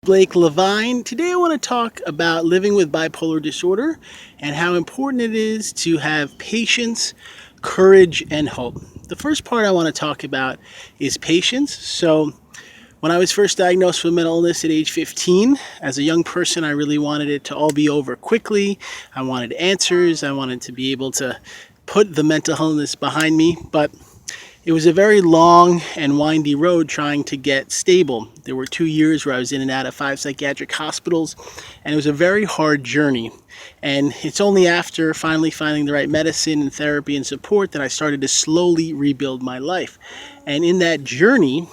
LeVine. Today I want to talk about living with bipolar disorder and how important it is to have patience, courage, and hope. The first part I want to talk about is patience. So when I was first diagnosed with mental illness at age 15, as a young person, I really wanted it to all be over quickly. I wanted answers. I wanted to be able to put the mental illness behind me, but it was a very long and windy road trying to get stable. There were 2 years where I was in and out of 5 psychiatric hospitals, and it was a very hard journey. And it's only after finally finding the right medicine and therapy and support that I started to slowly rebuild my life. And in that journey,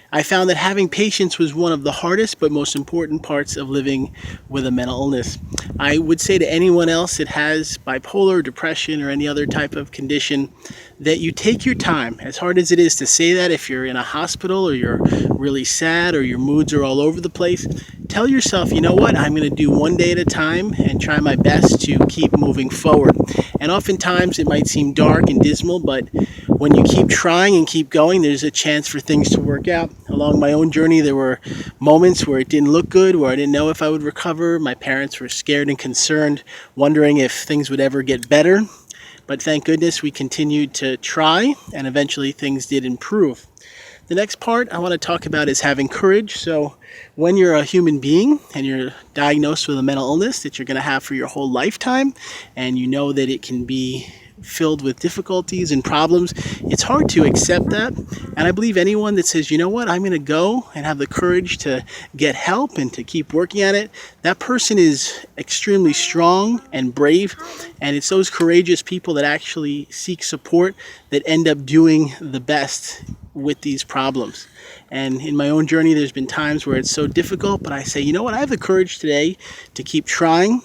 I found that having patience was one of the hardest but most important parts of living with a mental illness. I would say to anyone else that has bipolar, depression, or any other type of condition that you take your time. As hard as it is to say that, if you're in a hospital or you're really sad or your moods are all over the place, tell yourself, you know what, I'm going to do one day at a time and try my best to keep moving forward. And oftentimes it might seem dark and dismal, but when you keep trying and keep going, there's a chance for things to work out. Along my own journey, there were moments where it didn't look good, where I didn't know if I would recover. My parents were scared and concerned, wondering if things would ever get better. But thank goodness we continued to try, and eventually things did improve. The next part I want to talk about is having courage. So when you're a human being and you're diagnosed with a mental illness that you're going to have for your whole lifetime, and you know that it can be filled with difficulties and problems, it's hard to accept that. And I believe anyone that says, you know what, I'm going to go and have the courage to get help and to keep working at it, that person is extremely strong and brave. And it's those courageous people that actually seek support that end up doing the best with these problems. And in my own journey, there's been times where it's so difficult, but I say, you know what, I have the courage today to keep trying,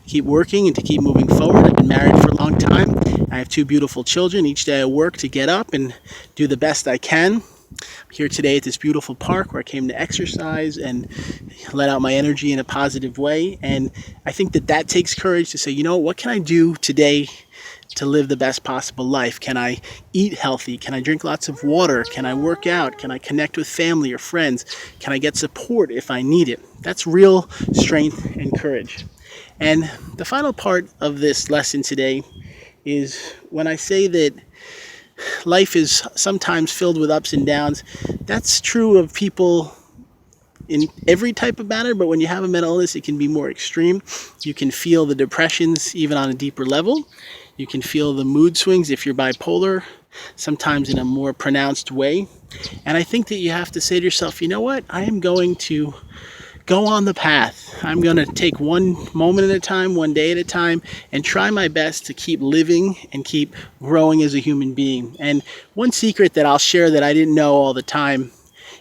keep working, and to keep moving forward. I've been married for a long time. I have 2 beautiful children. Each day I work to get up and do the best I can. I'm here today at this beautiful park where I came to exercise and let out my energy in a positive way. And I think that that takes courage to say, you know, what can I do today to live the best possible life? Can I eat healthy? Can I drink lots of water? Can I work out? Can I connect with family or friends? Can I get support if I need it? That's real strength and courage. And the final part of this lesson today is when I say that life is sometimes filled with ups and downs, that's true of people in every type of manner, but when you have a mental illness, it can be more extreme. You can feel the depressions even on a deeper level. You can feel the mood swings if you're bipolar, sometimes in a more pronounced way. And I think that you have to say to yourself, you know what, I am going to go on the path. I'm going to take one moment at a time, one day at a time, and try my best to keep living and keep growing as a human being. And one secret that I'll share that I didn't know all the time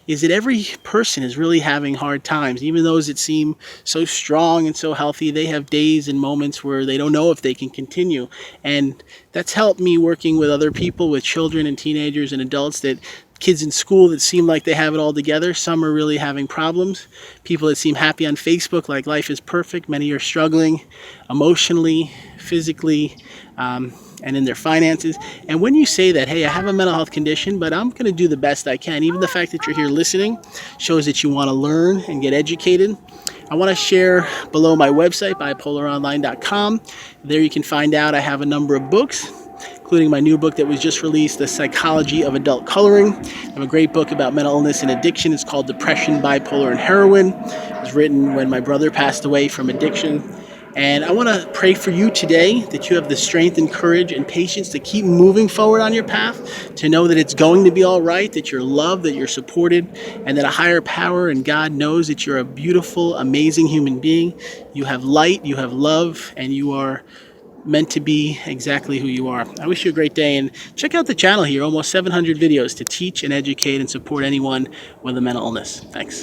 is that every person is really having hard times. Even those that seem so strong and so healthy, they have days and moments where they don't know if they can continue. And that's helped me working with other people, with children and teenagers and adults, that kids in school that seem like they have it all together. Some are really having problems. People that seem happy on Facebook, like life is perfect. Many are struggling emotionally, physically, and in their finances. And when you say that, hey, I have a mental health condition, but I'm going to do the best I can, even the fact that you're here listening shows that you want to learn and get educated. I want to share below my website, bipolaronline.com. There you can find out I have a number of books, including my new book that was just released, The Psychology of Adult Coloring. I have a great book about mental illness and addiction. It's called Depression, Bipolar, and Heroin. It was written when my brother passed away from addiction. And I want to pray for you today that you have the strength and courage and patience to keep moving forward on your path, to know that it's going to be all right, that you're loved, that you're supported, and that a higher power and God knows that you're a beautiful, amazing human being. You have light, you have love, and you are meant to be exactly who you are. I wish you a great day, and check out the channel here, almost 700 videos to teach and educate and support anyone with a mental illness. Thanks.